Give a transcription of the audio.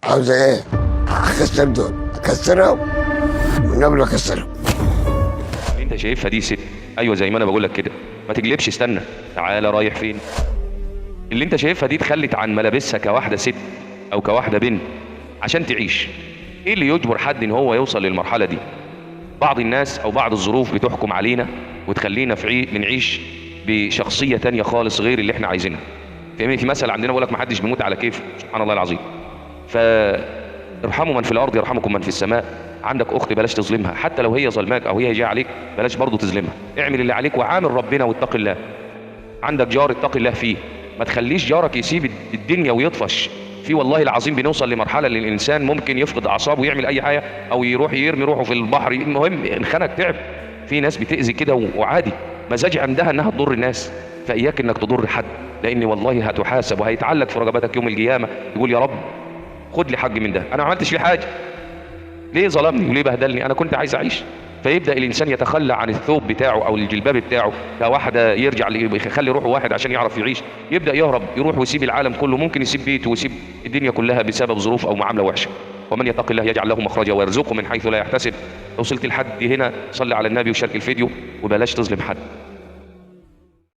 عاوز ايه؟ اكسر دول، اكسرهم ونبل اكسرهم. اللي انت شايفها دي ست، ايوه زي ما انا بقول لك كده، ما تجلبش، استنى، تعالى رايح فين؟ اللي انت شايفها دي اتخلت عن ملابسها كواحده ست او كواحده بنت عشان تعيش. ايه اللي يجبر حد ان هو يوصل للمرحله دي؟ بعض الناس او بعض الظروف بتحكم علينا وتخلينا بنعيش بشخصيه تانية خالص غير اللي احنا عايزينها. فاهمني؟ في مثل عندنا بيقول لك ما حدش بيموت على كيف، سبحان الله العظيم. فارحموا من في الارض يرحمكم من في السماء. عندك اخت بلاش تظلمها، حتى لو هي ظلماك او هي جايه عليك بلاش برضه تظلمها، اعمل اللي عليك وعامل ربنا واتق الله. عندك جار اتق الله فيه، ما تخليش جارك يسيب الدنيا ويطفش. في والله العظيم بنوصل لمرحله ان الانسان ممكن يفقد اعصابه ويعمل اي حاجه، او يروح يرمي روحه في البحر، المهم انخنق تعب. في ناس بتاذي كده وعادي، مزاج عندها انها تضر الناس. فاياك انك تضر حد، لان والله هتحاسب وهيتعلق في رقبتك يوم القيامه. يقول يا رب خد لي حق من ده، انا ما عملتش فيه حاجه، ليه ظلمني وليه بهدلني؟ انا كنت عايز اعيش. فيبدا الانسان يتخلى عن الثوب بتاعه او الجلباب بتاعه كواحده، يرجع يخلي روحه واحد عشان يعرف يعيش. يبدا يهرب، يروح ويسيب العالم كله، ممكن يسيب بيته ويسيب الدنيا كلها بسبب ظروف او معامله وحشه. ومن يتق الله يجعل له مخرجا ويرزقه من حيث لا يحتسب. لو وصلت لحد هنا صلي على النبي وشارك الفيديو وبلاش تظلم حد.